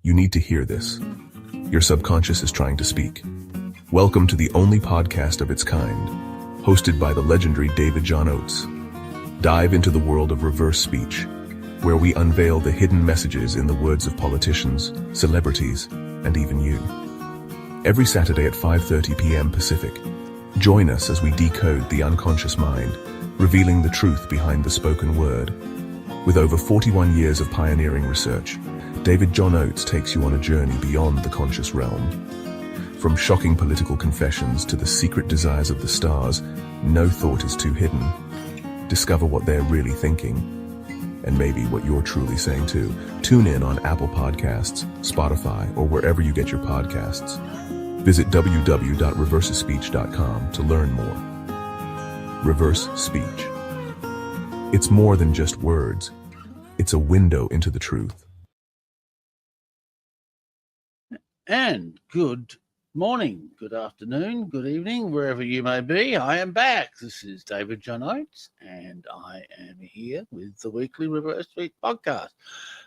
You need to hear this. Your subconscious is trying to speak. Welcome to the only podcast of its kind, hosted by the legendary David John Oates. Dive into the world of reverse speech, where we unveil the hidden messages in the words of politicians, celebrities, and even you. Every Saturday at 5:30 p.m. Pacific, join us as we decode the unconscious mind, revealing the truth behind the spoken word. With over 41 years of pioneering research, David John Oates takes you on a journey beyond the conscious realm. From shocking political confessions to the secret desires of the stars, no thought is too hidden. Discover what they're really thinking, and maybe what you're truly saying too. Tune in on Apple Podcasts, Spotify, or wherever you get your podcasts. Visit www.reversespeech.com to learn more. Reverse speech. It's more than just words. It's a window into the truth. And good morning, good afternoon, good evening, wherever you may be. I am back. This is David John Oates, and I am here with the weekly Reverse Speech podcast.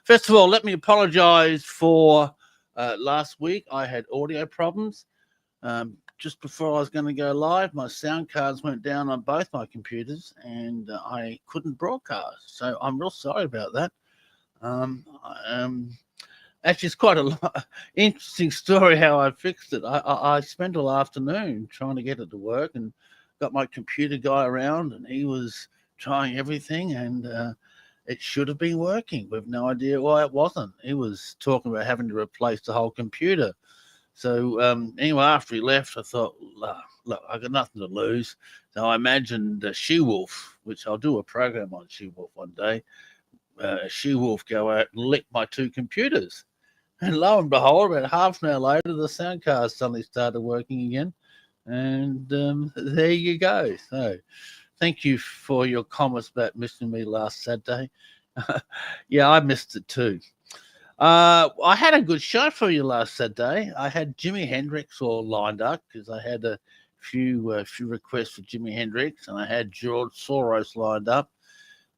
First of all, let me apologize for last week. I had audio problems. Just before I was going to go live, my sound cards went down on both my computers, and I couldn't broadcast. So I'm real sorry about that. Actually, it's quite a interesting story how I fixed it. I spent all afternoon trying to get it to work and got my computer guy around, and he was trying everything, and it should have been working. We have no idea why it wasn't. He was talking about having to replace the whole computer. So anyway, after he left, I thought, look, I got nothing to lose. So I imagined She-Wolf, which I'll do a program on She-Wolf one day. She-Wolf go out and lick my two computers. And lo and behold, about half an hour later, the sound card suddenly started working again. And there you go. So thank you for your comments about missing me last Saturday. Yeah, I missed it too. I had a good show for you last Saturday. I had Jimi Hendrix all lined up because I had a few requests for Jimi Hendrix, and I had George Soros lined up.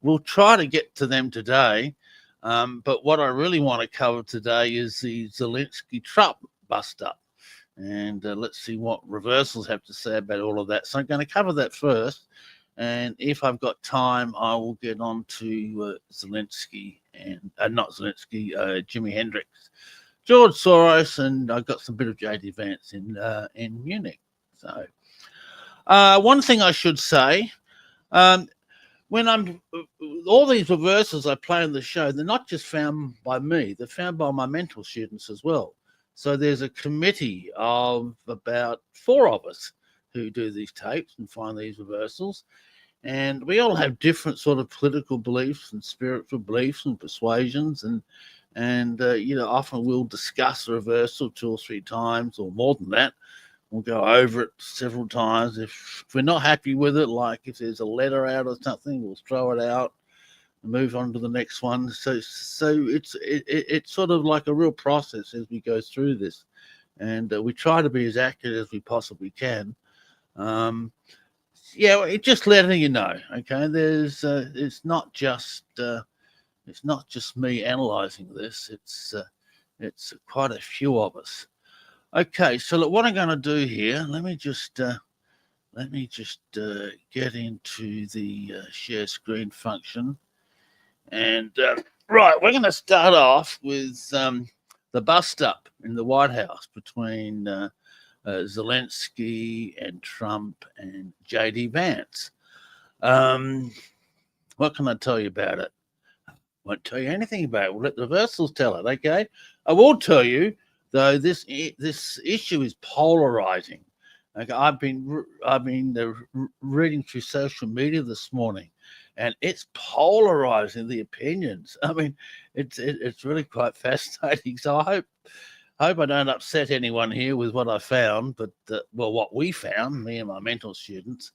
We'll try to get to them today. But what I really want to cover today is the Zelensky Trump bust up. And let's see what reversals have to say about all of that. So I'm going to cover that first. And if I've got time, I will get on to Zelensky and Jimi Hendrix, George Soros, and I've got some bit of JD Vance in Munich. So one thing I should say, when I'm all these reversals I play on the show, they're not just found by me, they're found by my mental students as well. So there's a committee of about 4 of us who do these tapes and find these reversals. And we all have different sort of political beliefs and spiritual beliefs and persuasions. And often we'll discuss a reversal 2 or 3 times or more than that. We'll go over it several times. If we're not happy with it, like if there's a letter out or something, we'll throw it out and move on to the next one. So it's sort of like a real process as we go through this, and we try to be as accurate as we possibly can. It's just letting you know. Okay, there's it's not just me analysing this. It's quite a few of us. Okay, so look, what I'm going to do here, let me just get into the share screen function. And right, we're going to start off with the bust up in the White House between Zelensky and Trump and JD Vance. What can I tell you about it? I won't tell you anything about it. We'll let the reversals tell it, okay? I will tell you, though, this issue is polarizing. Okay, I've been reading through social media this morning, and it's polarizing the opinions. I mean, it's really quite fascinating. So I hope I don't upset anyone here with what I found, but what we found, me and my mental students.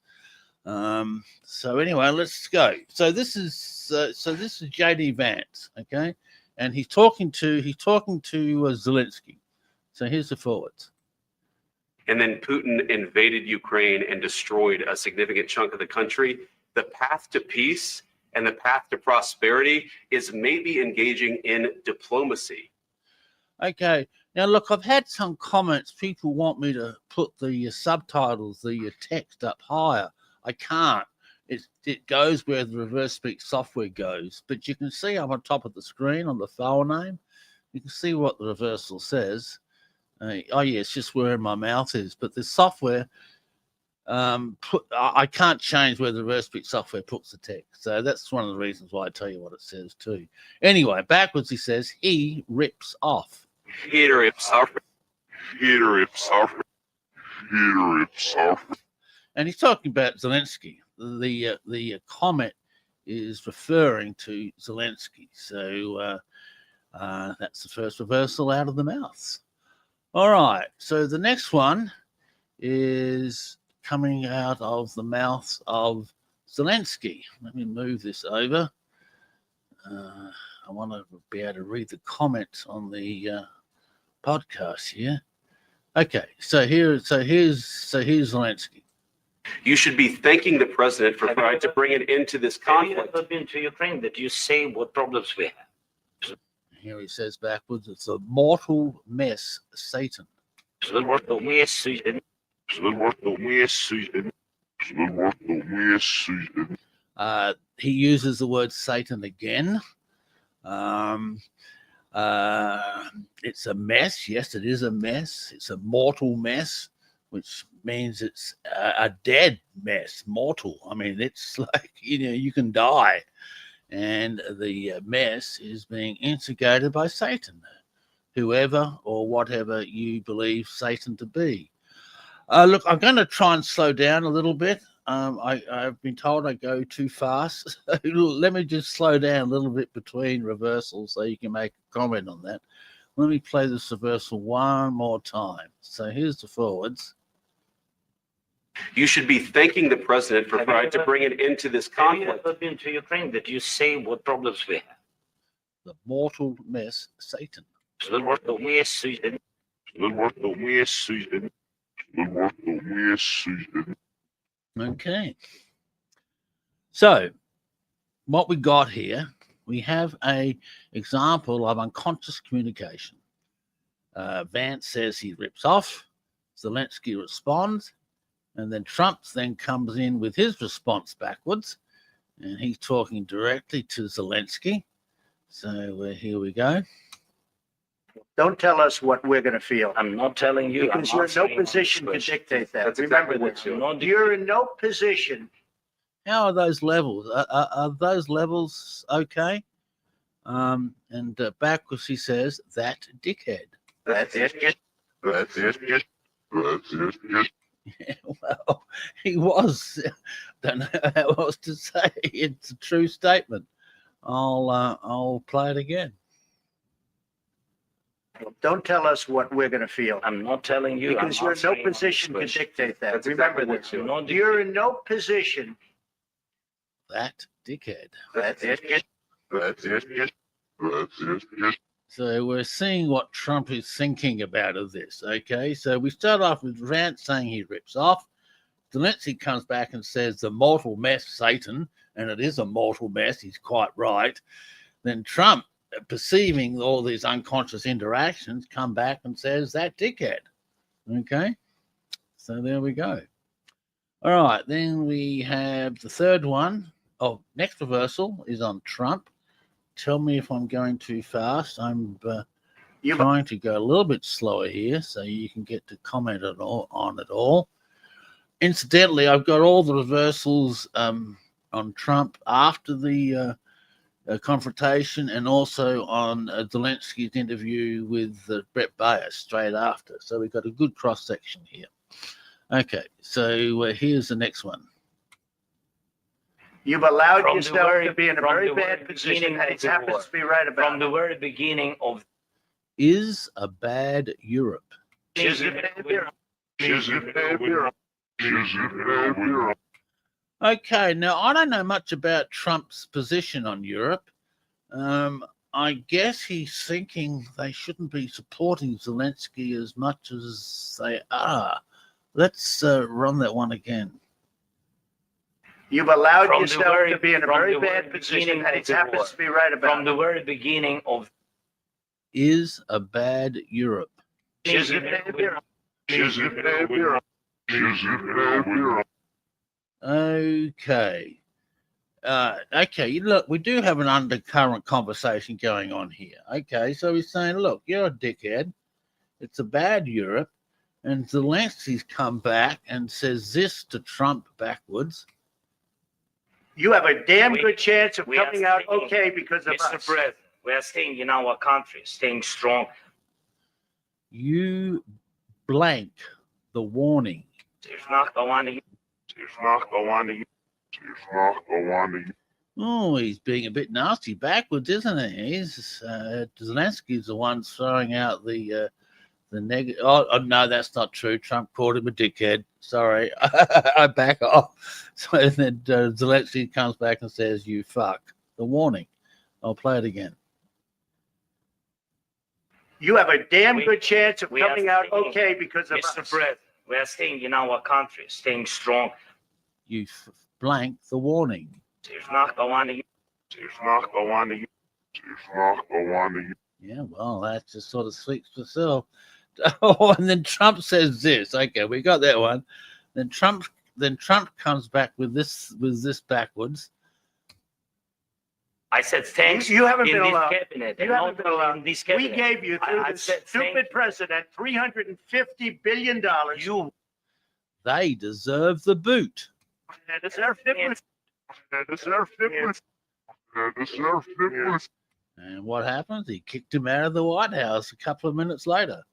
So anyway, let's go. So this is JD Vance, okay, and he's talking to Zelensky. So here's the forwards. And then Putin invaded Ukraine and destroyed a significant chunk of the country. The path to peace and the path to prosperity is maybe engaging in diplomacy. Okay. Now, look, I've had some comments. People want me to put the subtitles, the text up higher. I can't. It goes where the reverse speak software goes. But you can see up on top of the screen on the file name, you can see what the reversal says. It's just where my mouth is. But the software, I can't change where the reverse speak software puts the text. So that's one of the reasons why I tell you what it says too. Anyway, backwards he says, he rips off. He rips off. He rips off. He rips off. And he's talking about Zelensky. The comment is referring to Zelensky. So that's the first reversal out of the mouths. All right. So the next one is coming out of the mouth of Zelensky. Let me move this over. I want to be able to read the comment on the podcast here. Okay, so here's Zelensky. You should be thanking the president for trying to bring an end to this conflict. Have you ever been to Ukraine that you say what problems we have? Here he says backwards, it's a mortal mess, Satan. He uses the word Satan again. It's a mess. Yes, it is a mess. It's a mortal mess, which means it's a dead mess, mortal. I mean, it's like, you can die. And the mess is being instigated by Satan, whoever or whatever you believe Satan to be. Look, I'm going to try and slow down a little bit. I've been told I go too fast. Let me just slow down a little bit between reversals so you can make a comment on that. Let me play this reversal one more time. So here's the forwards. You should be thanking the president for trying to bring an end to this conflict. Have you ever been to Ukraine that you say what problems we have? The mortal mess, Satan. Okay. So what we got here, we have a example of unconscious communication. Vance says he rips off. Zelensky responds. And then Trump then comes in with his response backwards. And he's talking directly to Zelensky. So here we go. Don't tell us what we're going to feel. I'm not telling you. Because you're in no position to dictate that. That's Remember exactly this. what You're in no position. How are those levels? Are those levels okay? And backwards he says, that dickhead. That's it. That's it. That's it. Yeah, well, he was. Don't know how else to say. It's a true statement. I'll play it again. Don't tell us what we're going to feel. I'm not telling you. Because you're in no position to dictate that. That's Remember exactly this. what You're in no position. That dickhead. That's it. That's it. That's it. So we're seeing what Trump is thinking about of this. Okay, so we start off with Vance saying he rips off. Zelensky comes back and says the mortal mess, Satan, and it is a mortal mess. He's quite right. Then Trump, perceiving all these unconscious interactions, come back and says that dickhead. Okay, so there we go. All right, then we have the third one. Oh, next reversal is on Trump. Tell me if I'm going too fast. I'm trying to go a little bit slower here so you can get to comment on it all. Incidentally, I've got all the reversals on Trump after the confrontation and also on Zelensky's interview with Brett Baer straight after. So we've got a good cross-section here. Okay, so here's the next one. You've allowed yourself to be in a very bad position. It happens to be right about from the very beginning of. Is a bad Europe. Is a bad Europe. Okay, now I don't know much about Trump's position on Europe. I guess he's thinking they shouldn't be supporting Zelensky as much as they are. Let's run that one again. You've allowed yourself to be in a very bad position. It happens to be right about from the very beginning of. is a bad Europe. Okay. Okay, look, we do have an undercurrent conversation going on here. Okay, so he's saying, look, you're a dickhead. It's a bad Europe. And Zelensky's come back and says this to Trump backwards. You have a damn good chance of coming out okay because of Mr. us. President, we are staying in our country, staying strong. You blank the warning. Oh, he's being a bit nasty backwards, isn't he? Zelensky's the one throwing out the negative. Oh, no, that's not true. Trump called him a dickhead. Sorry, I back off. So then Zelensky comes back and says, "You fuck." The warning. I'll play it again. You have a damn good chance of coming out okay because of Mr. us. President, we are staying in our country, staying strong. You blank the warning. Yeah, well, that just sort of speaks for itself. Oh, and then Trump says this. Okay, we got that one. Then Trump comes back with this backwards. I said thanks. You haven't in been this allowed. cabinet. You and haven't not been allowed. in this We cabinet. gave you through I this said stupid president $350 billion. They deserve the boot. They deserve it. And what happens? He kicked him out of the White House a couple of minutes later.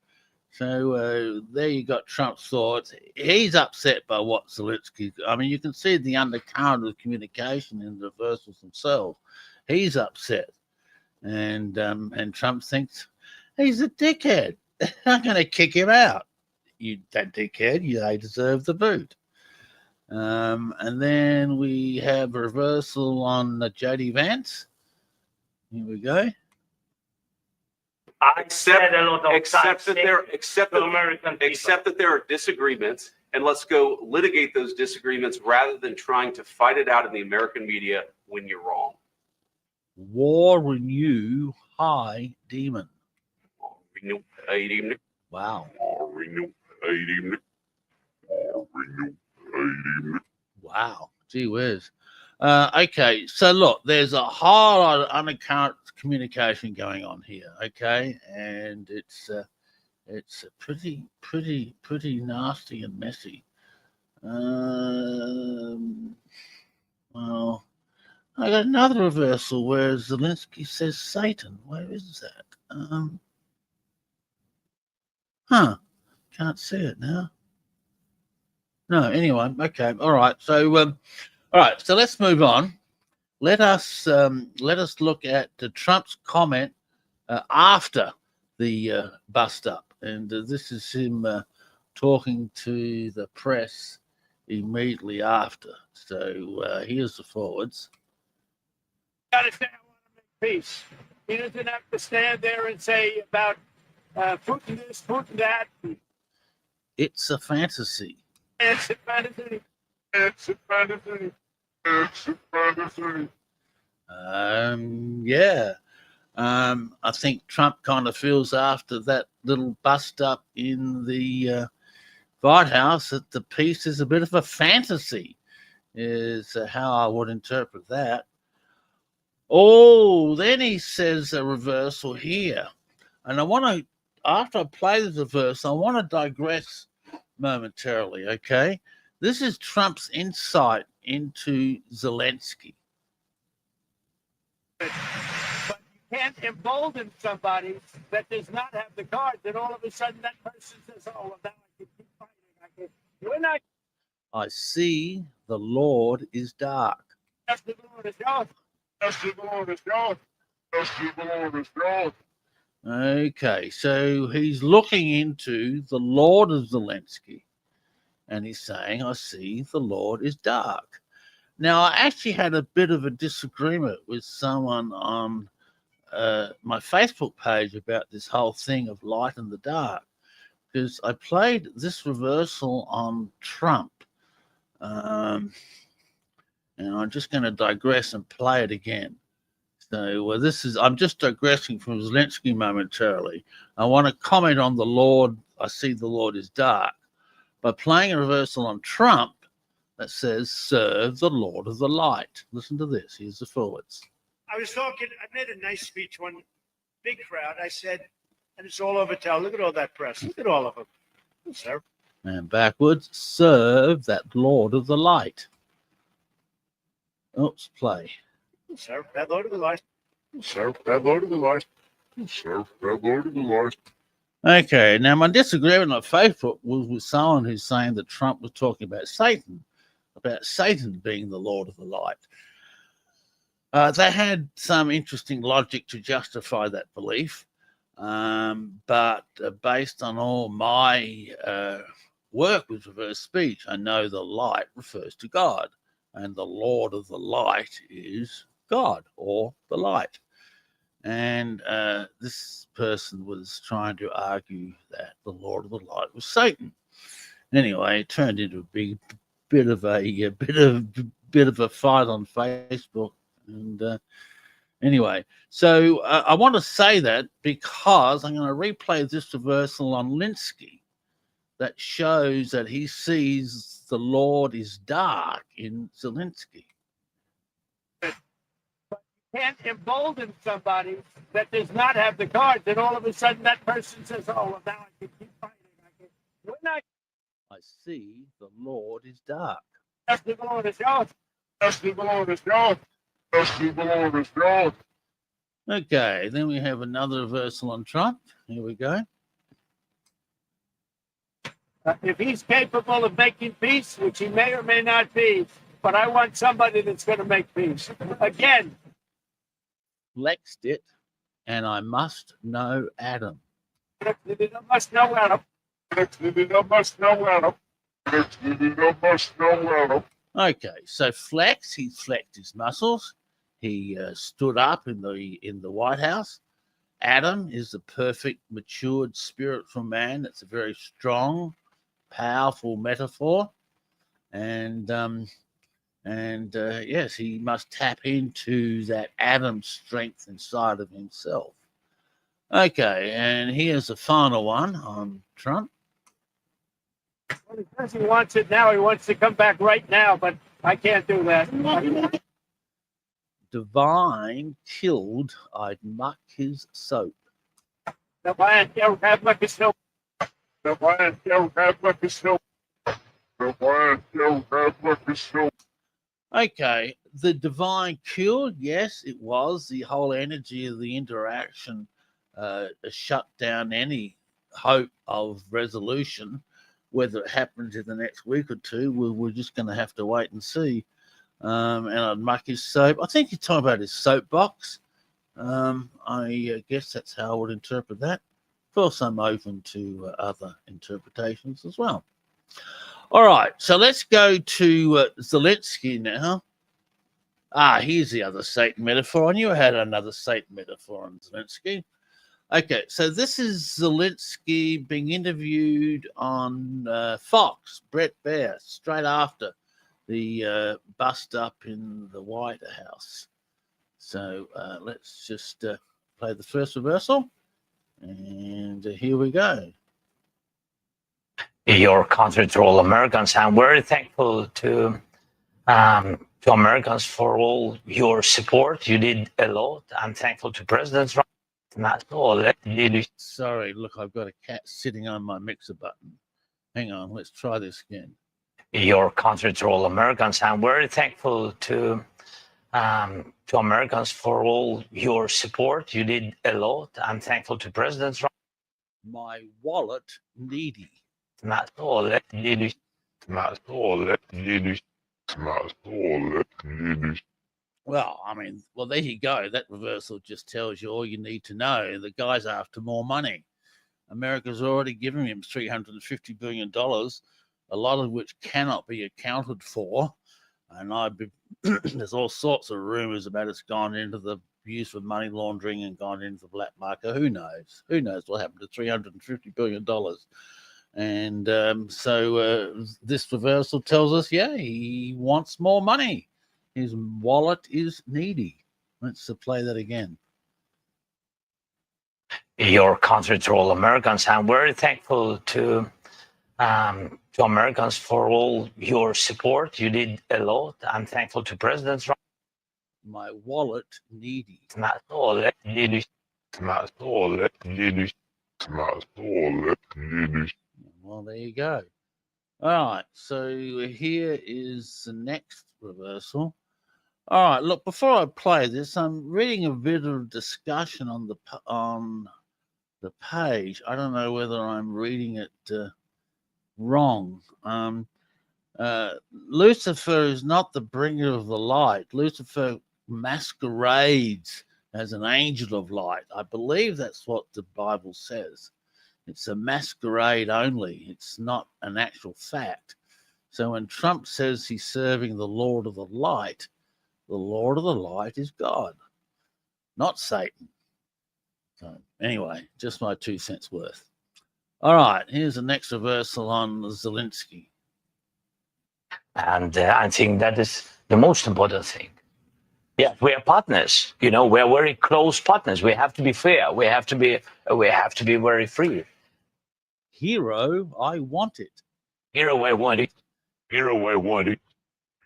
So there you got Trump's thoughts. He's upset by what Zelensky. I mean, you can see the undercurrent of communication in the reversals themselves. He's upset, and Trump thinks he's a dickhead. I'm going to kick him out. That dickhead. They deserve the boot. And then we have a reversal on JD Vance. Here we go. I said a lot of Except times, that there are disagreements, and let's go litigate those disagreements rather than trying to fight it out in the American media when you're wrong. War renew high demon. Wow. Wow. Gee whiz. Okay, so look, there's a whole lot of undercurrent communication going on here. Okay, and it's pretty nasty and messy. Well, I got another reversal where Zelensky says Satan. Where is that? Can't see it now. No, anyway, okay, all right. So, all right, so let's move on. Let us look at Trump's comment after the bust up, and this is him talking to the press immediately after. So here's the forwards. Got to say, I want to make peace. He doesn't have to stand there and say about Putin this, Putin that. It's a fantasy. It's a fantasy. Yeah. I think Trump kind of feels after that little bust up in the White House that the peace is a bit of a fantasy, is how I would interpret that. Oh, then he says a reversal here. And I want to, after I play the reverse, I want to digress momentarily, okay? This is Trump's insight into Zelensky. But you can't embolden somebody that does not have the cards, and all of a sudden that person says, "Oh, well, now I can keep fighting." We're not. I see the Lord is dark. Just the Lord is God. Okay, so he's looking into the Lord of Zelensky, and he's saying, I see the Lord is dark. Now, I actually had a bit of a disagreement with someone on my Facebook page about this whole thing of light and the dark, because I played this reversal on Trump. And I'm just going to digress and play it again. So I'm just digressing from Zelensky momentarily. I want to comment on the Lord. I see the Lord is dark by playing a reversal on Trump that says, serve the Lord of the light. Listen to this. Here's the forwards. I made a nice speech, one big crowd. I said, and it's all over town. Look at all that press. Look at all of them. Sir. And backwards, serve that Lord of the light. Oops, play. Serve that Lord of the light. Serve that Lord of the light. Serve that Lord of the light. Okay, now my disagreement on Facebook was with someone who's saying that Trump was talking about Satan being the Lord of the light. They had some interesting logic to justify that belief, but based on all my work with reverse speech, I know the light refers to God, and the Lord of the light is God or the light. And this person was trying to argue that the Lord of the light was Satan. Anyway, it turned into a bit of a fight on Facebook. And anyway, so I want to say that because I'm going to replay this reversal on Linsky that shows that he sees the Lord is dark in Zelensky. Can't embolden somebody that does not have the cards, and all of a sudden that person says, "Oh, well, now I can keep fighting." I see the Lord is dark. That's the Lord is yours. That's the Lord is yours. That's the Lord is yours. Okay, then we have another reversal on Trump. Here we go. If he's capable of making peace, which he may or may not be, but I want somebody that's going to make peace. Again. Flexed it, and I must know Adam. I must know Adam. Okay, so Flex, he flexed his muscles. He stood up in the White House. Adam is the perfect, matured, spiritual man. That's a very strong, powerful metaphor, and yes, he must tap into that Adam strength inside of himself. Okay, and here's the final one on Trump. Well, because he wants it now, he wants to come back right now, but I can't do that. Divine killed, I'd muck his soap. Divine killed, have muck his soap. Divine killed, have muck his soap. Divine killed, have muck his soap. Okay, the divine killed, yes, it was. The whole energy of the interaction shut down any hope of resolution. Whether it happens in the next week or two, we're just going to have to wait and see. And I'd muck his soap. I think he's talking about his soapbox. I guess that's how I would interpret that. Of course, I'm open to other interpretations as well. All right, so let's go to Zelensky now. Here's the other Satan metaphor. I knew I had another Satan metaphor on Zelensky. Okay, so this is Zelensky being interviewed on Fox, Brett Baer, straight after the bust up in the White House. So let's just play the first reversal, and here we go. Your country to all Americans. I'm very thankful to Americans for all your support. You did a lot. I'm thankful to President Trump. That's all. Sorry, look, I've got a cat sitting on my mixer button. Hang on, let's try this again. Your country to all Americans. I'm very thankful to Americans for all your support. You did a lot. I'm thankful to President Trump. My wallet needy. That's all. That's all. Well, I mean, there you go. That reversal just tells you all you need to know. The guy's after more money. America's already given him $350 billion, a lot of which cannot be accounted for. And there's all sorts of rumors about it's gone into the use for money laundering and gone into the black market. Who knows? Who knows what happened to $350 billion? And so this reversal tells us, yeah, he wants more money. His wallet is needy. Let's play that again. Your country to all Americans. I'm very thankful to Americans for all your support. You did a lot. I'm thankful to President Trump. My wallet needy. That's all that needed. That's all that needed. That's all that needed. Well, there you go. All right, so here is the next reversal. All right, look, before I play this, I'm reading a bit of discussion on the page. I don't know whether I'm reading it wrong. Lucifer is not the bringer of the light. Lucifer masquerades as an angel of light. I believe that's what the Bible says. It's a masquerade only. It's not an actual fact. So when Trump says he's serving the Lord of the light is God, not Satan. So anyway, just my 2 cents worth. All right, here's the next reversal on Zelensky. And I think that is the most important thing. Yeah, we are partners. You know, we're very close partners. We have to be fair. We have to be very free. Hero, I want it. Hero, I want it. Hero, I want it.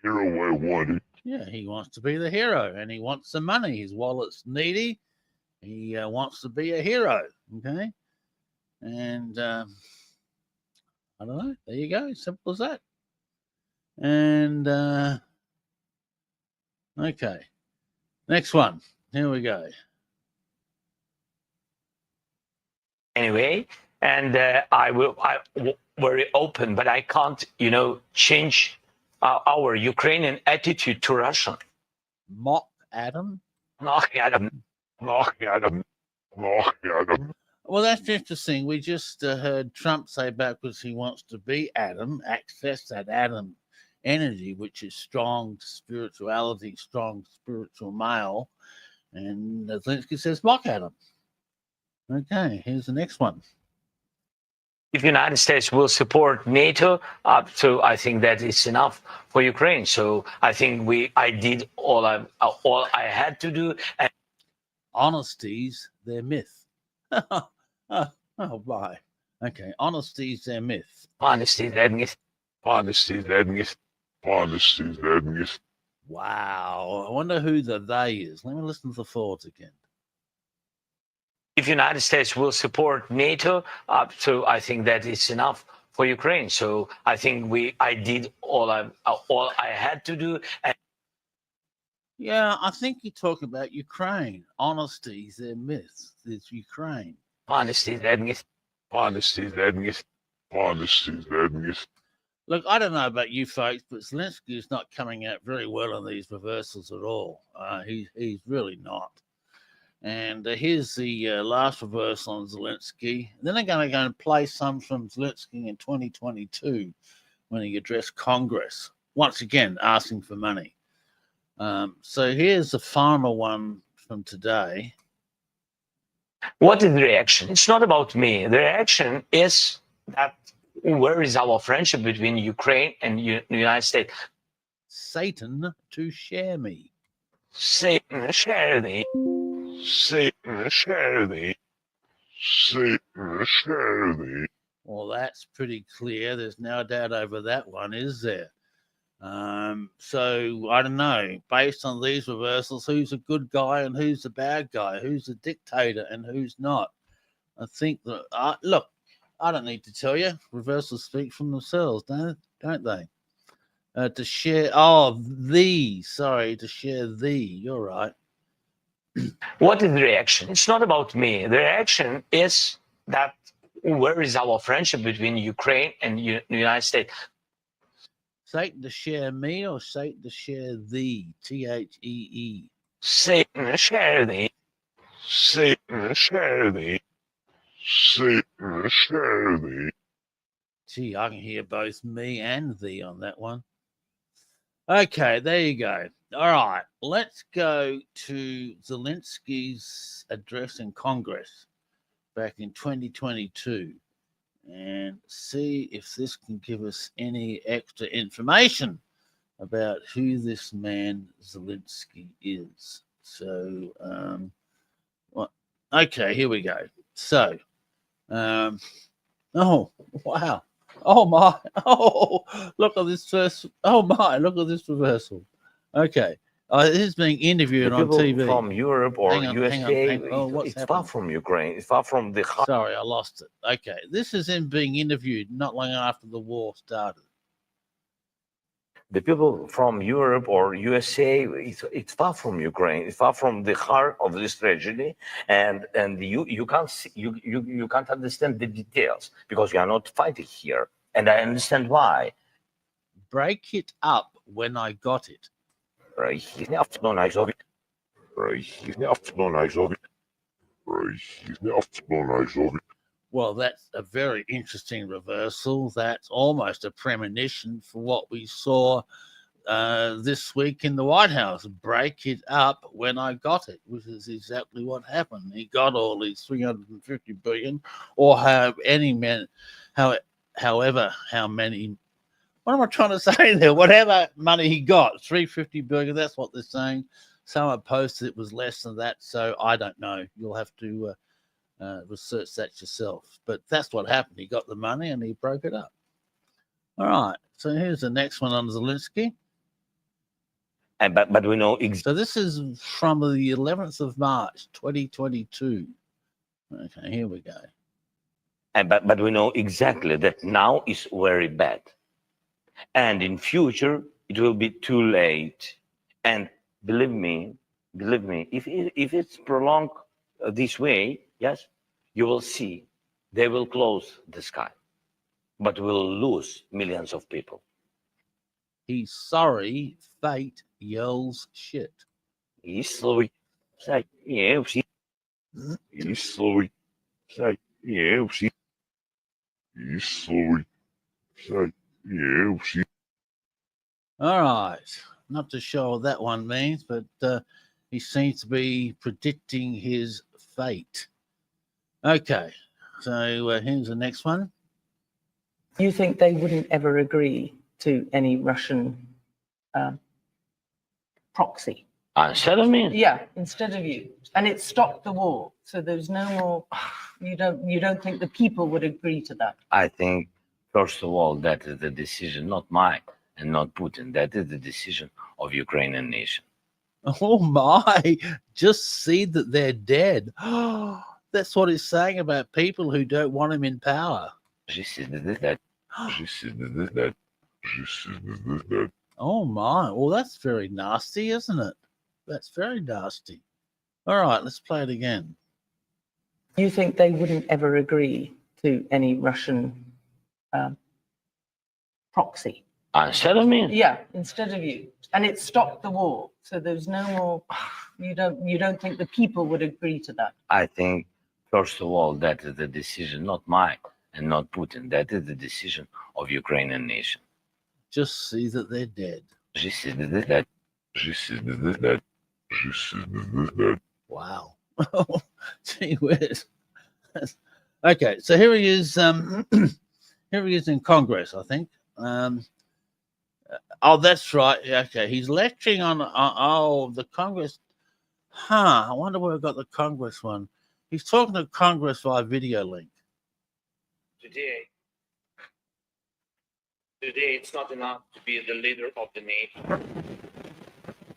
Hero, I want it. Yeah, he wants to be the hero and he wants the money. His wallet's needy. He wants to be a hero. Okay. And I don't know. There you go. Simple as that. And okay. Next one. Here we go. Anyway, and I'm very open, but I can't, change our Ukrainian attitude to Russia. Mock Adam. Mock Adam. Mock Adam. Mock Adam. Well, that's interesting. We just heard Trump say backwards he wants to be Adam, access that Adam energy, which is strong spirituality, strong spiritual male. And Zelensky says, mock Adam. Okay, here's the next one. If the United States will support NATO, so I think that is enough for Ukraine. So I think I did all I had to do. And honesty's their myth. Oh, bye. Okay, honesty's their myth. Honesty, that myth. Honesty, that myth. Honesty, that myth. Wow. I wonder who the they is. Let me listen to the thoughts again. If the United States will support NATO, so I think that is enough for Ukraine. So I think I did all I had to do. And yeah, I think you're talking about Ukraine. Honesty is their myth. It's Ukraine. Honesty, that myth. Honesty, that myth. Honesty, that myth. Look, I don't know about you folks, but Zelensky is not coming out very well on these reversals at all. He's really not. And here's the last reversal on Zelensky. Then they're going to go and play some from Zelensky in 2022 when he addressed Congress, once again asking for money. So here's the final one from today. What is the reaction? It's not about me. The reaction is that where is our friendship between Ukraine and the United States? Satan to share me. Satan, share thee. Satan, share thee. Satan, share thee. Well, that's pretty clear. There's no doubt over that one, is there? So I don't know. Based on these reversals, who's a good guy and who's the bad guy? Who's a dictator and who's not? I think that look, I don't need to tell you. Reversals speak for themselves, don't they? To share. To share thee. You're right. What is the reaction? It's not about me. The reaction is that where is our friendship between Ukraine and the United States? Satan to share me or Satan to share thee? Thee. Satan, share thee. Satan, share thee. Satan, share thee. Gee, I can hear both me and thee on that one. Okay, there you go. All right, let's go to Zelensky's address in Congress back in 2022 and see if this can give us any extra information about who this man Zelensky is. So, what? Okay, here we go. So, oh, wow. Oh, my. Oh, look at this first. Oh, my. Look at this reversal. Okay. This is being interviewed The on people TV. from Europe or Hang on, USA, hang on. Oh, what's it's far happened? from Ukraine. It's far from the heart. Sorry, I lost it. Okay. This is him being interviewed not long after the war started. The people from Europe or USA, it's far from Ukraine. It's far from the heart of this tragedy, and you can't see, you can't understand the details because you are not fighting here, and I understand why. Break it up when I got it. Російський автономний Російський автономний Російський автономний. Well, that's a very interesting reversal. That's almost a premonition for what we saw this week in the White House. Break it up when I got it, which is exactly what happened. He got all these 350 billion, or however many. What am I trying to say there? Whatever money he got, 350 billion. That's what they're saying. Someone posted it was less than that, so I don't know. You'll have to research that yourself. But that's what happened. He got the money and he broke it up. All right. So here's the next one on Zelensky. But we know So this is from the 11th of March, 2022. Okay, here we go. but we know exactly that now is very bad, and in future it will be too late. And believe me, if it's prolonged this way, yes, you will see they will close the sky, but we'll lose millions of people. He's sorry. Fate yells shit. He's slowly say, yeah, he's slowly say, yeah, he's slowly say, yeah, All right. Not too sure what that one means, but he seems to be predicting his fate. Okay. So here's the next one. You think they wouldn't ever agree to any Russian proxy? Instead of me? Yeah, instead of you. And it stopped the war. So there's no more, you don't think the people would agree to that? I think, first of all, that is the decision, not mine and not Putin. That is the decision of Ukrainian nation. Oh my, just see that they're dead. That's what he's saying about people who don't want him in power. Oh my, well, that's very nasty, isn't it? That's very nasty. All right, let's play it again. You think they wouldn't ever agree to any Russian proxy? Instead of me? Yeah, instead of you. And it stopped the war. So there's no more, you don't think the people would agree to that? I think, first of all, that is the decision, not mine and not Putin. That is the decision of Ukrainian nation. Just see that they're dead. Wow. Gee whiz. Okay, so here he is. Here he is in Congress, I think. Oh, that's right. Okay, he's lecturing on the Congress. I wonder where I got the Congress one. He's talking to Congress via video link. Today, it's not enough to be the leader of the nation.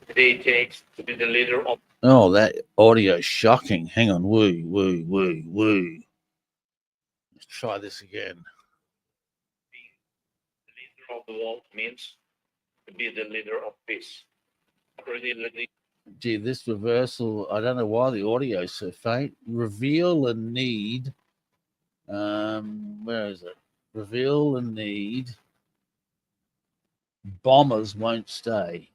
Today it takes to be the leader of. Oh, that audio is shocking. Hang on. Woo, woo, woo, woo. Let's try this again. Being the leader of the world means to be the leader of peace. Gee, this reversal, I don't know why the audio is so faint. Reveal a need. Where is it? Reveal a need. Bombers won't stay.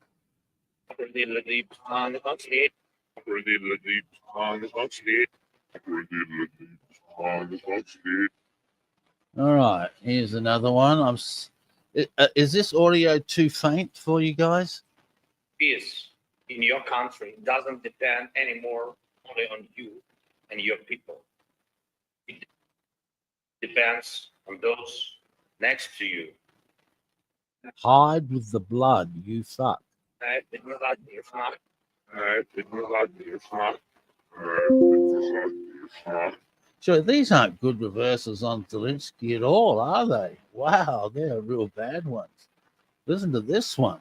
All right, here's another one. Is this audio too faint for you guys? Peace in your country doesn't depend anymore only on you and your people. It depends on those next to you. Hide with the blood, you fuck. So these aren't good reversals on Zelensky at all, are they? Wow, they're real bad ones. Listen to this one.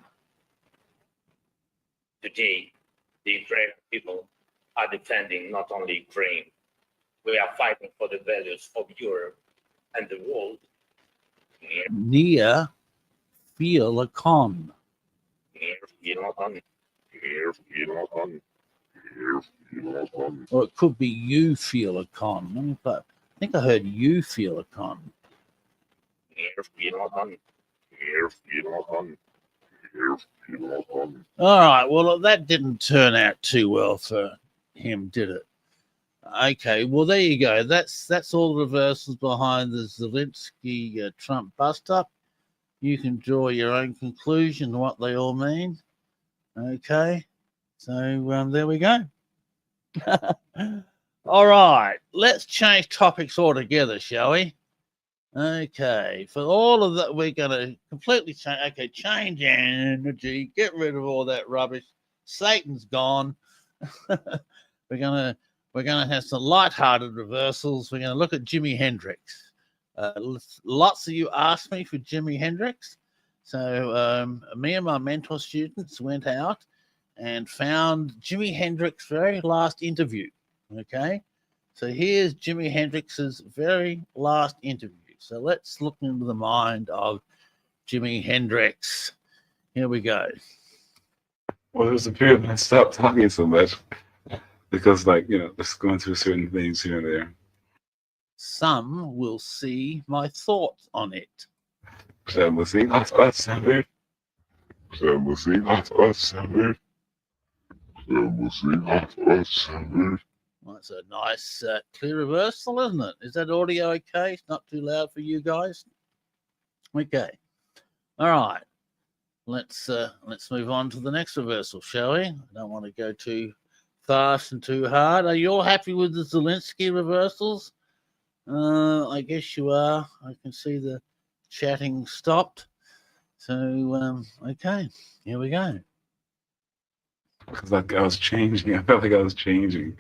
Today, the Ukrainian people are defending not only Ukraine, we are fighting for the values of Europe and the world. Near feel a con. Or it could be you feel a con. I think I heard you feel a con. All right, well, that didn't turn out too well for him, did it? Okay, well, there you go. That's all the reversals behind the Zelensky Trump bust-up. You can draw your own conclusion what they all mean. Okay, so there we go. All right, let's change topics altogether, shall we? Okay, for all of that, we're going to completely change. Okay, change energy, get rid of all that rubbish. Satan's gone. we're gonna have some light-hearted reversals. We're going to look at Jimi Hendrix. Lots of you asked me for Jimi Hendrix, so me and my mentor students went out and found Jimi Hendrix's very last interview. Okay, so here's Jimi Hendrix's very last interview. So let's look into the mind of Jimi Hendrix. Here we go. Well, there was a period when I stopped talking so much because, like, just going through certain things here and there. Some will see my thoughts on it. Some will see my thoughts on it. Some will see my thoughts on it. Some will see my thoughts on it. Well, that's a nice clear reversal, isn't it? Is that audio okay? It's not too loud for you guys? Okay. All right. Let's move on to the next reversal, shall we? I don't want to go too fast and too hard. Are you all happy with the Zelensky reversals? I guess you are. I can see the chatting stopped. So, okay, here we go. Because like I was changing, I felt like I was changing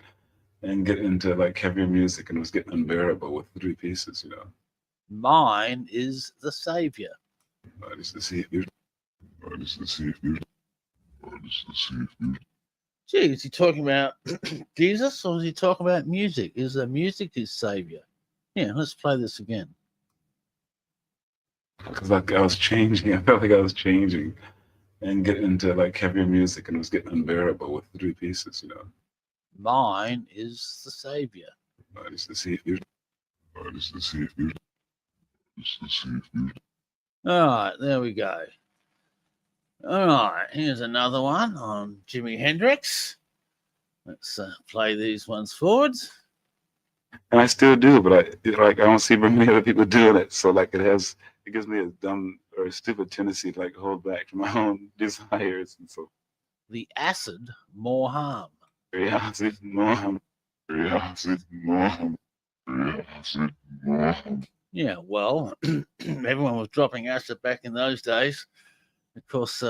and getting into like heavier music, and it was getting unbearable with 3 pieces, Mine is the savior. I just to see if you. I just to see if you. I just to see if you. Gee, is he talking about Jesus or is he talking about music? Is the music his savior? Yeah, let's play this again. Because like I was changing, I felt like I was changing and getting into like heavier music, and it was getting unbearable with 3 pieces, Mine is the savior. I just to see if you. I just to see if you. Just to see if you. All right, there we go. All right, here's another one on Jimi Hendrix. Let's play these ones forwards. And I still do, but I don't see very many other people doing it. So like it gives me a dumb or a stupid tendency to like hold back from my own desires, and so. The acid, more harm. Acid, more harm. Acid, more harm. Acid, more harm. Yeah, well, everyone was dropping acid back in those days. Of course,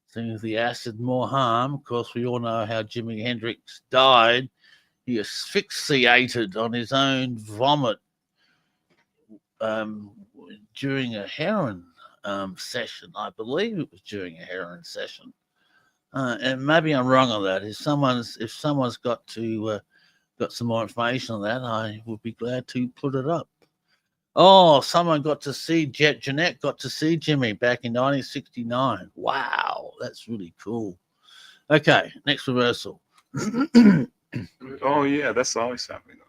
seeing as the acid more harm, of course, we all know how Jimi Hendrix died. He asphyxiated on his own vomit during a heroin session. I believe it was during a heroin session. And maybe I'm wrong on that. If someone's got some more information on that, I would be glad to put it up. Oh, someone got to see Jeanette got to see Jimmy back in 1969. Wow, that's really cool. Okay, next reversal. Oh yeah, that's always happening.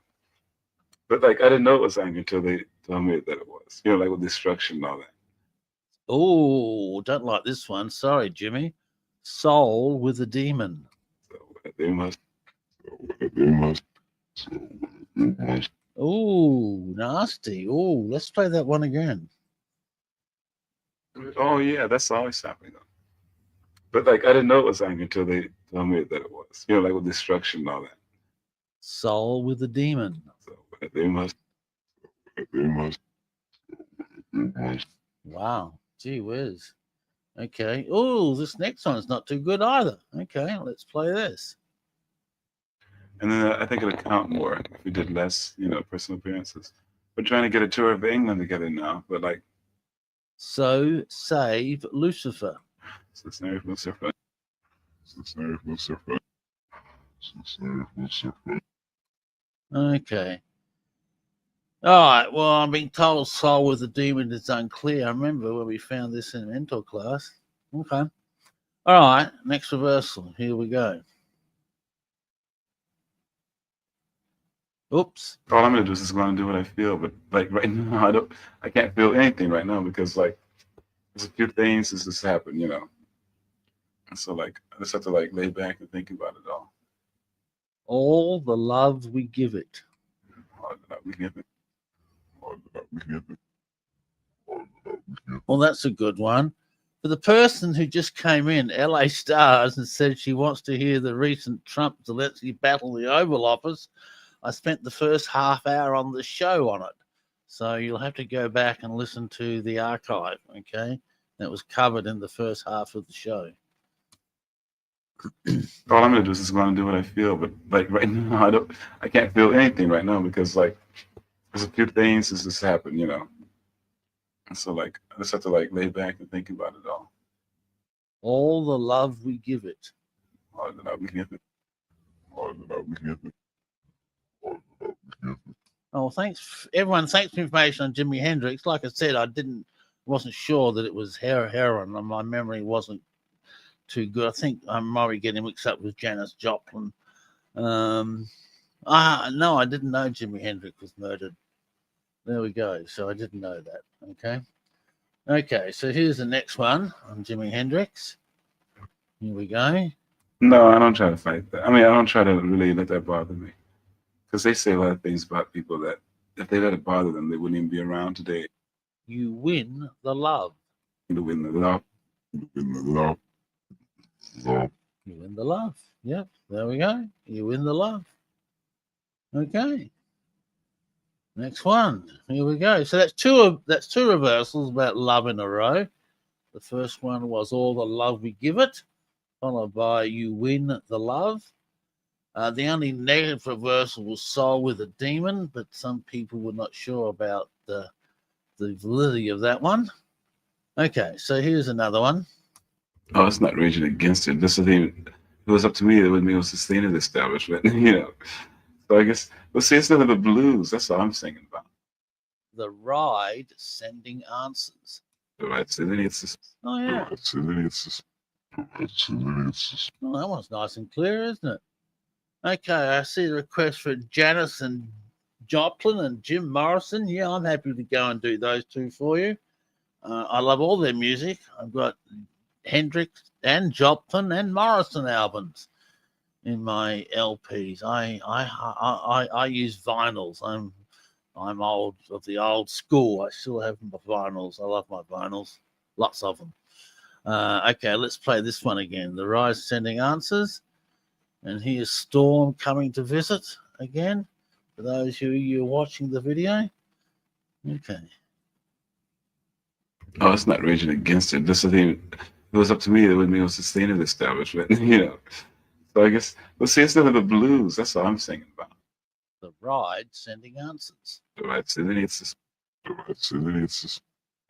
But like I didn't know it was anger until they told me that it was. Like with destruction and all that. Oh, don't like this one. Sorry, Jimmy. Soul with a demon. They must. Oh, nasty. Oh, let's play that one again. Oh yeah, that's always happening. But like I didn't know it was anger until they told me that it was. Like with destruction and all that. Soul with a demon. They must. Wow. Gee whiz. Okay. Oh, this next one's not too good either. Okay, let's play this. And then I think it'll count more if we did less, personal appearances. We're trying to get a tour of England together now, but like. So save Lucifer. So save Lucifer. So save Lucifer. So save Lucifer. Okay. All right. Well, I'm being told soul with a demon is unclear. I remember when we found this in mental class. Okay. All right. Next reversal. Here we go. Oops. All I'm gonna do is just going to do what I feel, but like right now, I can't feel anything right now because like there's a few things that's just happened, And so like I just have to like lay back and think about it all. All the love we give it. All the love we give it. All the love we give it. All the love we give it. Well, that's a good one. For the person who just came in, LA Stars, and said she wants to hear the recent Trump-Zelensky battle in the Oval Office, I spent the first half hour on the show on it. So you'll have to go back and listen to the archive, okay? That was covered in the first half of the show. All I'm gonna do is just going to do what I feel, but like right now, I can't feel anything right now because like there's a few things that's just happened, And so like I just have to like lay back and think about it all. All the love we give it. All the love we give it. All the love we give it. Oh, thanks, everyone. Thanks for the information on Jimi Hendrix. Like I said, wasn't sure that it was heroin, and my memory wasn't too good. I think I might be getting mixed up with Janis Joplin. No, I didn't know Jimi Hendrix was murdered. There we go. So I didn't know that. Okay. So here's the next one on Jimi Hendrix. Here we go. No, I don't try to fight that. I mean, I don't try to really let that bother me. Because they say a lot of things about people that if they let it bother them, they wouldn't even be around today. You win the love. You win the love. You win the love. Love. You win the love. Yep, there we go. You win the love. Okay. Next one. Here we go. So that's two reversals about love in a row. The first one was all the love we give it, followed by you win the love. The only negative reversal was soul with a demon, but some people were not sure about the validity of that one. Okay, so here's another one. Oh, it's not raging against it. This is even, if it was up to me, it wouldn't be sustaining the establishment, So I guess, well, see, it's none of the blues. That's all I'm singing about. The ride sending answers. The ride sending answers. Oh, yeah. The ride sending answers. The ride sending answers. Oh, that one's nice and clear, isn't it? Okay, I see the request for Janis and Joplin and Jim Morrison. Yeah, I'm happy to go and do those two for you. I love all their music. I've got Hendrix and Joplin and Morrison albums in my LPs. I use vinyls. I'm old of the old school. I still have my vinyls. I love my vinyls. Lots of them. Okay, let's play this one again. The Rise Sending Answers. And here's Storm coming to visit again. For those who you're watching the video. Okay. Oh, it's not raging against it. This is even, if it was up to me, it wouldn't be sustaining the establishment, So I guess, well, see, it's none of the blues. That's all I'm singing about. The ride sending answers. The ride sending answers. The ride sending answers.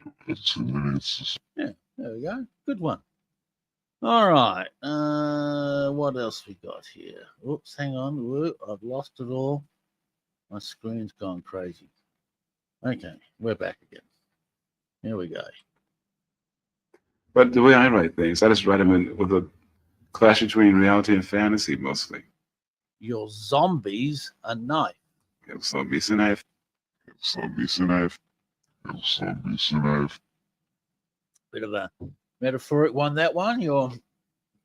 The ride sending answers. Yeah, there we go. Good one. All right. What else we got here? Oops, hang on. Whoop, I've lost it all. My screen's gone crazy. Okay, we're back again. Here we go. But the way I write things, I just write them with a clash between reality and fantasy mostly. Your zombies a knife. Your zombies a knife. Your zombies a knife. Your zombies a knife. Bit of a metaphoric one, that one. Your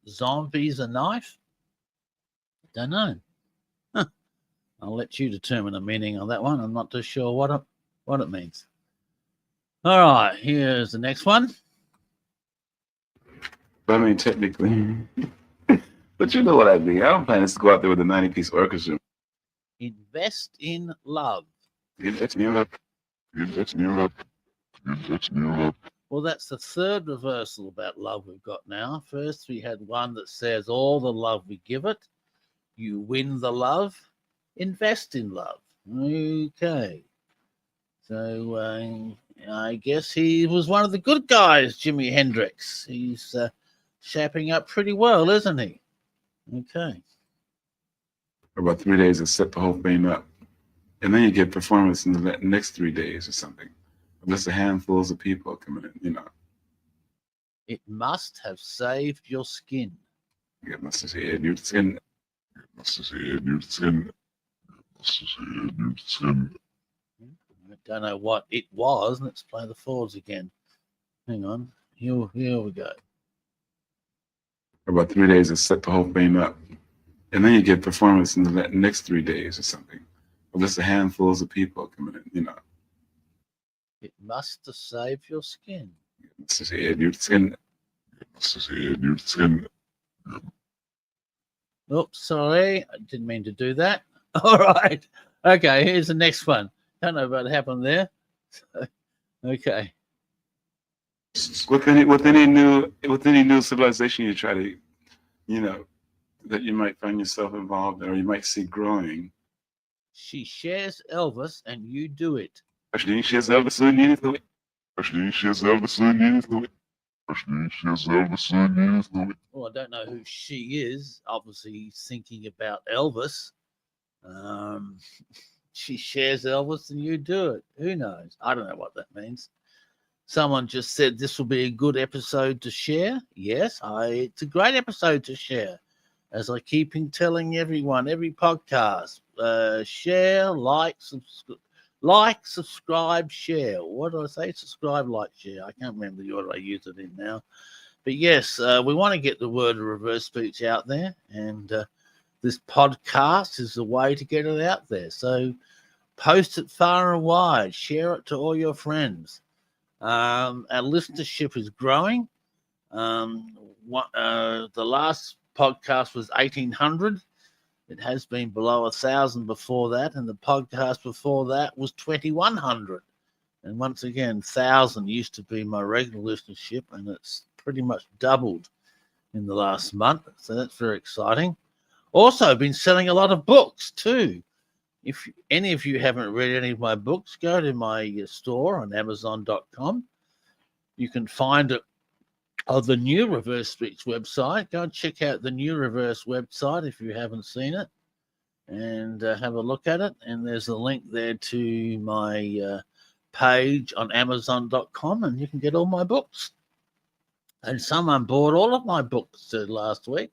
zombies a knife. Don't know. Huh. I'll let you determine the meaning of that one. I'm not too sure what it means. All right, here's the next one. But I mean, technically, but you know what I mean. I don't plan this to go out there with a 90-piece orchestra. Invest in love. Invest in love. Invest in love. Invest in love. Well, that's the third reversal about love we've got now. First, we had one that says, all the love we give it, you win the love, invest in love. Okay. So I guess he was one of the good guys, Jimi Hendrix. He's shaping up pretty well, isn't he? Okay. For about 3 days to set the whole thing up. And then you get performance in the next 3 days or something. Just a handfuls of people coming in, you know. It must have saved your skin. It must have saved your skin. It must have saved your skin. It must have saved your skin. I don't know what it was. Let's play the chords again. Hang on. Here we go. For about 3 days to set the whole thing up. And then you get performance in the next 3 days or something. Just a handfuls of people coming in, you know. It must have saved your skin. It must have saved your skin. It must have saved your skin. Oops, sorry. I didn't mean to do that. All right. Okay, here's the next one. Don't know what happened there. Okay. With any new civilization you try to, you know, that you might find yourself involved in or you might see growing. She shares Elvis and you do it. She shares Elvis and you do it. She shares Elvis and you do it. She shares Elvis and you do it. Well, I don't know who she is. Obviously, he's thinking about Elvis. She shares Elvis and you do it. Who knows? I don't know what that means. Someone just said this will be a good episode to share. Yes, it's a great episode to share. As I keep telling everyone, every podcast, share, like, subscribe, share. What do I say? Subscribe, like, share. I can't remember the order I use it in now. But yes, we want to get the word of reverse speech out there. And this podcast is the way to get it out there. So post it far and wide. Share it to all your friends. Our listenership is growing. The last podcast was 1,800. It has been below 1,000 before that, and the podcast before that was 2,100. And once again, 1,000 used to be my regular listenership, and it's pretty much doubled in the last month. So that's very exciting. Also, I've been selling a lot of books too. If any of you haven't read any of my books, go to my store on Amazon.com. You can find it on the New Reverse Speech website. Go and check out the New Reverse website if you haven't seen it, and have a look at it. And there's a link there to my page on Amazon.com, and you can get all my books. And someone bought all of my books last week.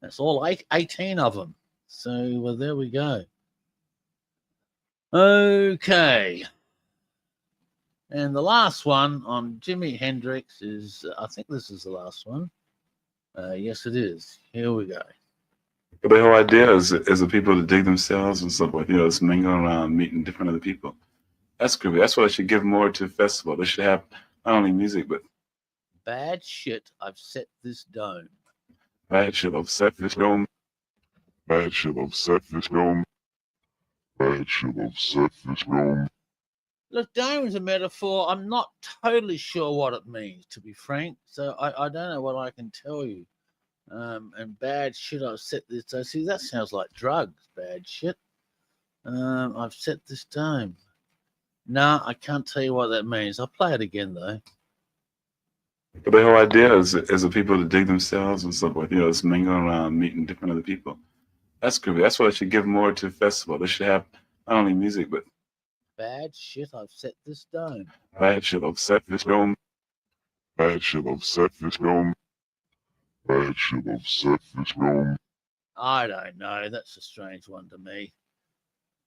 That's all 18 of them. So there we go. Okay. And the last one on Jimi Hendrix is, I think this is the last one. Yes, it is. Here we go. But the whole idea is the people to dig themselves and so forth, you know, it's mingling around, meeting different other people. That's groovy. That's why they should give more to the festival. They should have not only music, but Bad shit, I've set this dome. bad shit, I've set this dome. Bad shit, I've set this dome. Bad shit, I've set this dome. Look, dome is a metaphor. I'm not totally sure what it means, to be frank. So I don't know what I can tell you. And bad shit, I've set this dome. See, that sounds like drugs, bad shit. I've set this dome. No, I can't tell you what that means. I'll play it again, though. But the whole idea is the people to dig themselves and so forth, you know, it's mingling around, meeting different other people. That's groovy. That's why they should give more to the festival. They should have not only music, but Bad shit, I've set this dome. bad shit, I've set this dome. Bad shit, I've set this dome. Bad shit, I've set this dome. I don't know. That's a strange one to me.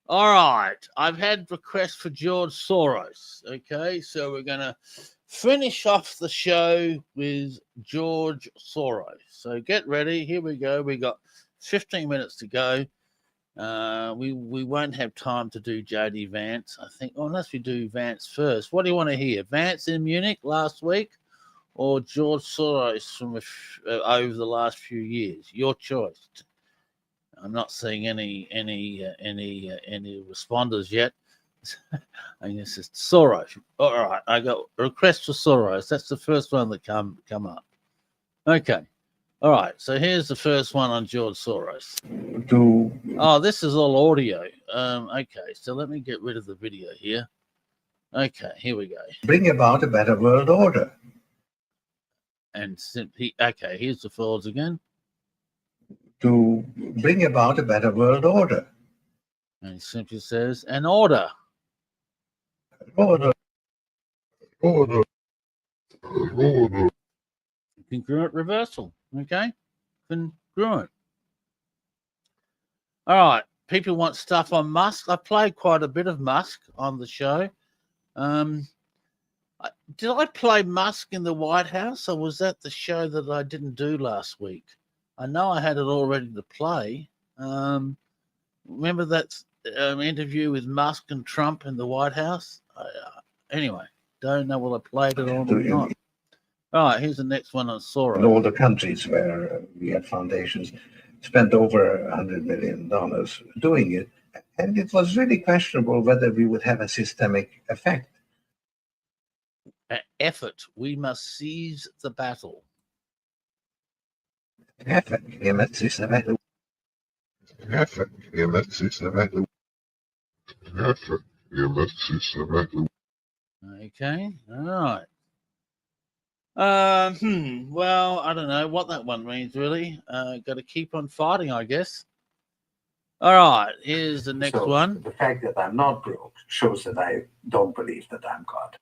All right. I've had requests for George Soros. Okay. So we're going to finish off the show with George Soros. So get ready. Here we go. We got 15 minutes to go. We won't have time to do JD Vance, I think, unless we do Vance first. What do you want to hear? Vance in Munich last week or George Soros from over the last few years? Your choice. I'm not seeing any responders yet. I guess it's Soros. All right, I got a request for Soros. That's the first one that come up. Okay. All right, so here's the first one on George Soros. Oh, this is all audio. Okay, so let me get rid of the video here. Okay, here we go. Bring about a better world order. And simply, okay, here's the folds again. To bring about a better world order. And he simply says, an order. Order. Order. Order. Congruent reversal. Okay, congruent. All right, people want stuff on Musk. I played quite a bit of Musk on the show. Did I play Musk in the White House, or was that the show that I didn't do last week? I know I had it all ready to play. Remember that interview with Musk and Trump in the White House? Anyway, don't know whether I played it or not. All right, here's the next one on Soros. In all the countries where we had foundations, spent over $100 million doing it, and it was really questionable whether we would have a systemic effect. Effort. We must seize the battle. Effort. Systematic. Effort. Systematic. Effort. Systematic. Okay, all right. Well, I don't know what that one means, really. Got to keep on fighting, I guess. All right, here's the next one. The fact that I'm not broke shows that I don't believe that I'm God.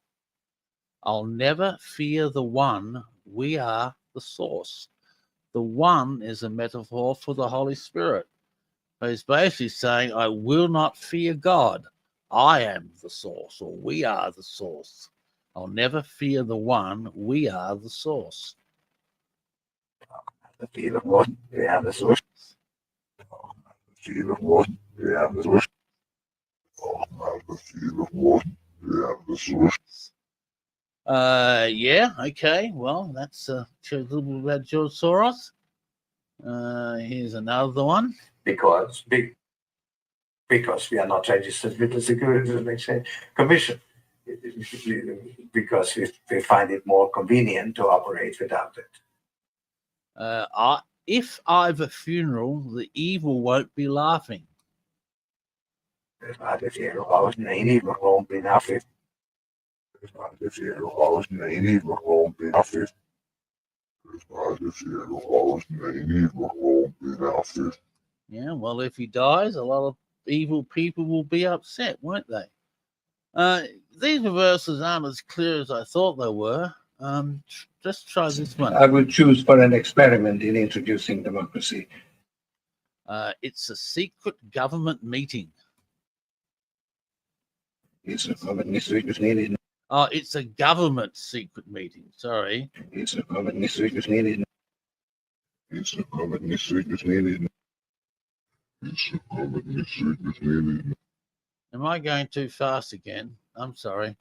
I'll never fear the one. We are the source. The one is a metaphor for the Holy Spirit. So he's basically saying, I will not fear God. I am the source, or we are the source. I'll never fear the one. We are the source. The fear of what? We are the source. The fear of what? We are the source. The fear of what? We are the source. Yeah, okay. Well, that's a little bit about George Soros. Here's another one. Because we are not registered with the Securities and Exchange Commission. Because we find it more convenient to operate without it. If I've a funeral, the evil won't be laughing. Yeah, well, if he dies, a lot of evil people will be upset, won't they? These reversals aren't as clear as I thought they were. Just try this one. I would choose for an experiment in introducing democracy. It's a secret government meeting. It's a government meeting. Oh, it's a government secret meeting. Sorry. It's a government secret meeting. It's a government secret meeting. It's a government secret meeting. Am I going too fast again? I'm sorry.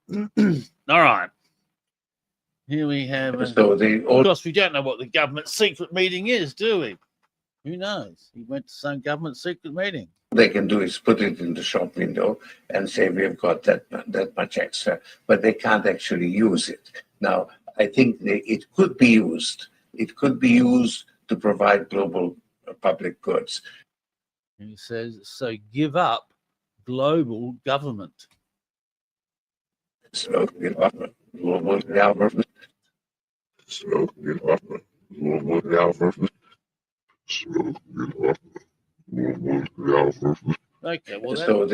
All right. Here we have. Of course, we don't know what the government secret meeting is, do we? Who knows? He went to some government secret meeting. They can do is put it in the shop window and say we've got that much extra, but they can't actually use it. Now, I think it could be used. It could be used to provide global public goods. He says, so give up global government. So give up global government. So give up global government. So give up global government. Okay, well, So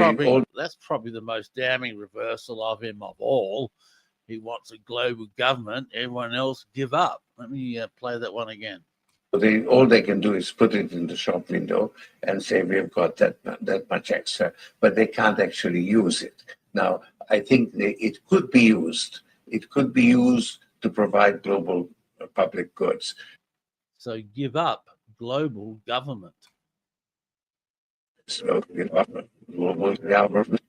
that's probably the most damning reversal of him of all. He wants a global government. Everyone else give up. Let me play that one again. All they can do is put it in the shop window and say we've got that much extra, but they can't actually use it. Now, I think it could be used. It could be used to provide global public goods. So give up global government. So give up global government.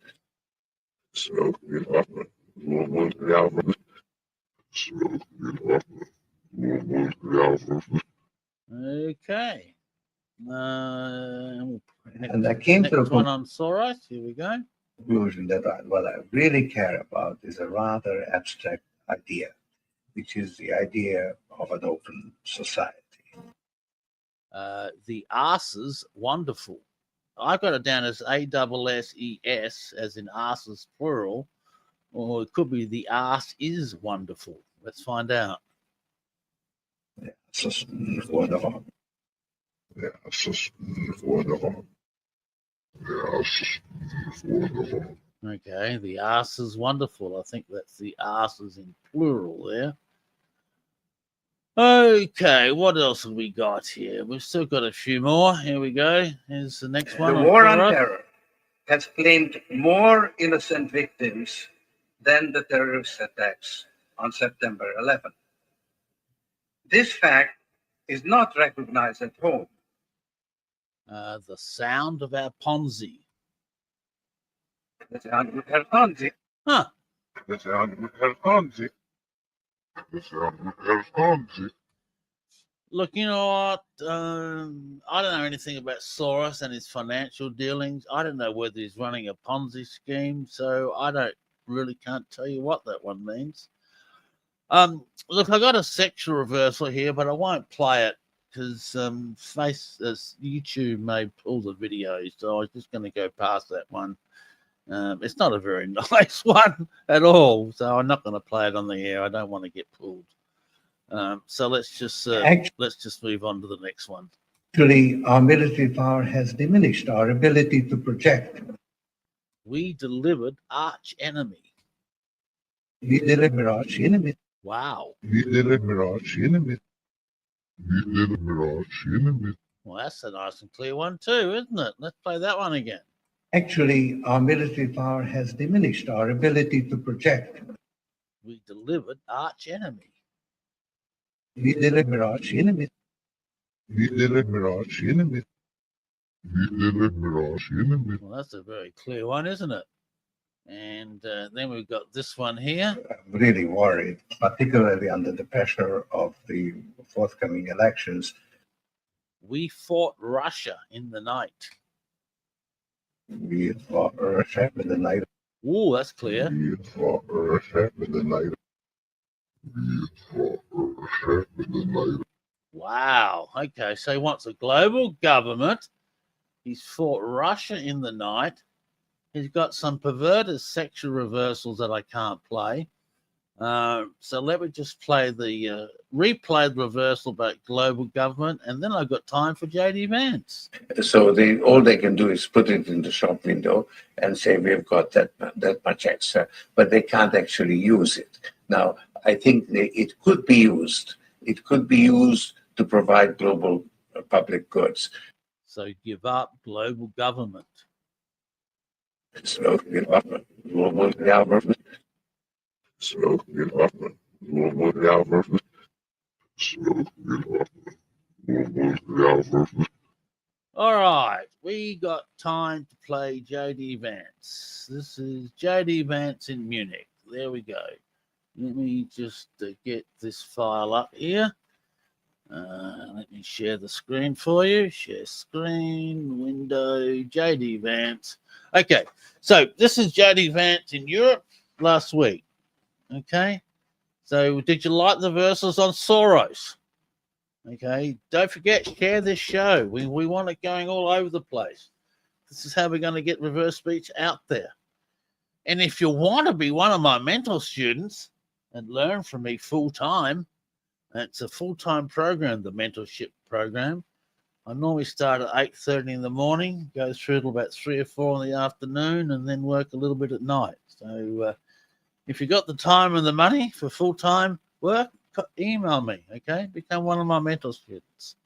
So give up global government. So give up global government. Okay. And that came next through one on Soros. Here we go. conclusion that what I really care about is a rather abstract idea, which is the idea of an open society. The arses, wonderful. I've got it down as ASSES, as in arses plural, or it could be the arse is wonderful. Let's find out. Ja, es ist wunderbar. Ja, es ist wunderbar. Ja, es ist wunderbar. Okay, the arse is wonderful. I think that's the arses in plural there. Okay, what else have we got here? We've still got a few more. Here we go. Here's the next one. The war on terror has claimed more innocent victims than the terrorist attacks on September 11. This fact is not recognized at home. The sound of our Ponzi. The sound of our Ponzi. Huh. The sound of our Ponzi. The sound of our Ponzi. Look, you know what? I don't know anything about Soros and his financial dealings. I don't know whether he's running a Ponzi scheme, so I can't tell you what that one means. Look, I got a sexual reversal here, but I won't play it because YouTube may pull the video, so I was just going to go past that one. It's not a very nice one at all, so I'm not going to play it on the air. I don't want to get pulled. So let's just move on to the next one. Actually, our military power has diminished our ability to project. We delivered arch enemy. We deliver arch enemy. Wow. We deliver arch enemy. We deliver arch enemy. Well, that's a nice and clear one too, isn't it? Let's play that one again. Actually, our military power has diminished our ability to project. We delivered arch enemy. We deliver arch enemy. We deliver arch enemy. We deliver arch enemy. Well, that's a very clear one, isn't it? And then we've got this one here. I'm really worried, particularly under the pressure of the forthcoming elections. We fought Russia in the night. We fought Russia in the night. Ooh, that's clear. We fought Russia in the night. We fought Russia in the night. Wow. Okay, so he wants a global government. He's fought Russia in the night. He's got some perverted sexual reversals that I can't play. So let me just play replay the reversal about global government, and then I've got time for JD Vance. So all they can do is put it in the shop window and say we've got that much extra, but they can't actually use it. Now, I think it could be used. It could be used to provide global public goods. So give up global government. So give up global government. So give up global government. So give up global government. All right, we got time to play JD Vance. This is JD Vance in Munich. There we go. Let me just get this file up here. Let me share the screen for you. Share screen, window, JD Vance. Okay, so this is JD Vance in Europe last week. Okay, so did you like the verses on Soros? Okay, don't forget, share this show. We want it going all over the place. This is how we're going to get reverse speech out there. And if you want to be one of my mentor students and learn from me full time, it's a full-time program, the mentorship program. I normally start at 8:30 in the morning, go through till about 3 or 4 in the afternoon, and then work a little bit at night. So if you got the time and the money for full-time work, email me, okay? Become one of my mentor students.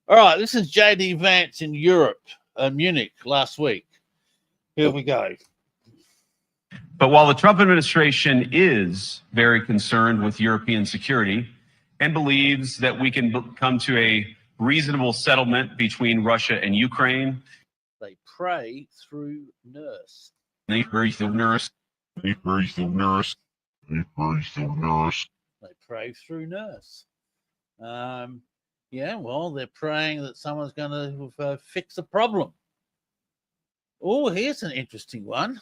All right, this is JD Vance in Europe, Munich, last week. Here we go. But while the Trump administration is very concerned with European security and believes that we can come to a reasonable settlement between Russia and Ukraine, they pray through nurse. They pray through nurse. They pray through nurse. They pray through nurse. They pray through nurse. Yeah, well, they're praying that someone's going to fix the problem. Oh, here's an interesting one.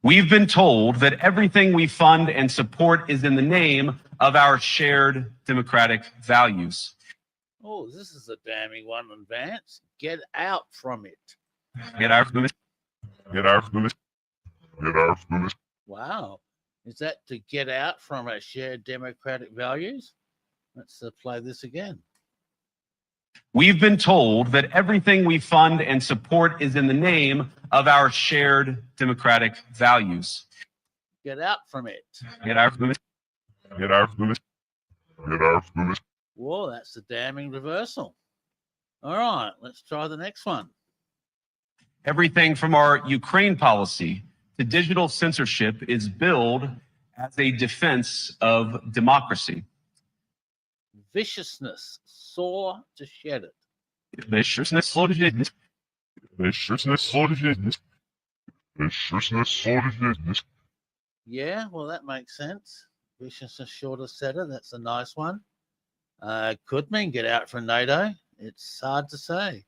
We've been told that everything we fund and support is in the name of our shared democratic values. Oh, this is a damning one on Vance. Get out from it. Get our Wow. Is that to get out from our shared democratic values? Let's play this again. We've been told that everything we fund and support is in the name of our shared democratic values. Get out from it. Get our Whoa, that's a damning reversal. All right, let's try the next one. Everything from our Ukraine policy to digital censorship is billed as a defense of democracy. Viciousness, sore to shed it. Viciousness. Yeah, well, that makes sense. Viciousness, short to shed it. That's a nice one. Could mean get out from NATO. It's hard to say.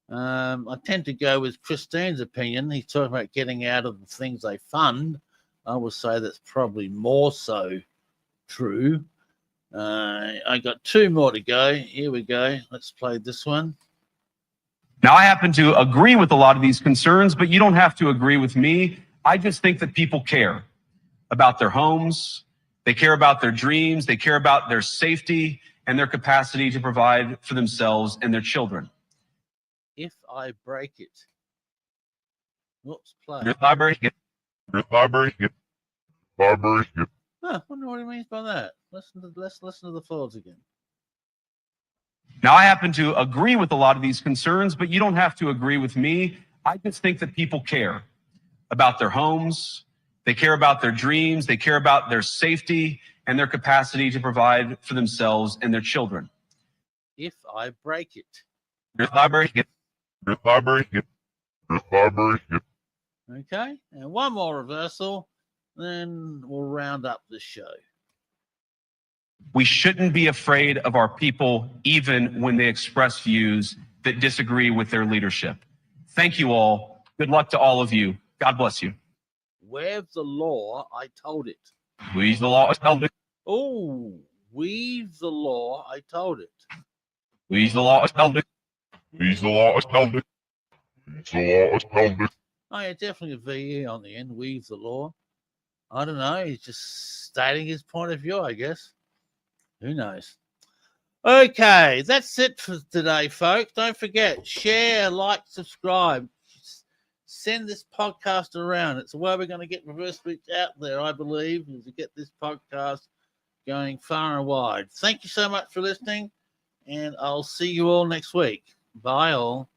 I tend to go with Christine's opinion. He's talking about getting out of the things they fund. I would say that's probably more so true. I got two more to go. Here we go. Let's play this one. Now, I happen to agree with a lot of these concerns, but you don't have to agree with me. I just think that people care about their homes. They care about their dreams. They care about their safety and their capacity to provide for themselves and their children. If I break it. Oops, play. Huh, wonder what he means by that. Let's listen to the folds again. Now, I happen to agree with a lot of these concerns, but you don't have to agree with me. I just think that people care about their homes. They care about their dreams. They care about their safety and their capacity to provide for themselves and their children. If I break it. Okay, and one more reversal, then we'll round up the show. We shouldn't be afraid of our people, even when they express views that disagree with their leadership. Thank you all. Good luck to all of you. God bless you. Where's the law? I told it. We've the law. Oh, we've the law. I told it. We've the law. Oh, yeah, definitely a VE on the end. We've the law. I don't know. He's just stating his point of view, I guess. Who knows? Okay, that's it for today, folks. Don't forget, share, like, subscribe. Send this podcast around. It's the way we're going to get Reverse Speech out there, I believe, is to get this podcast going far and wide. Thank you so much for listening, and I'll see you all next week. Bye, all.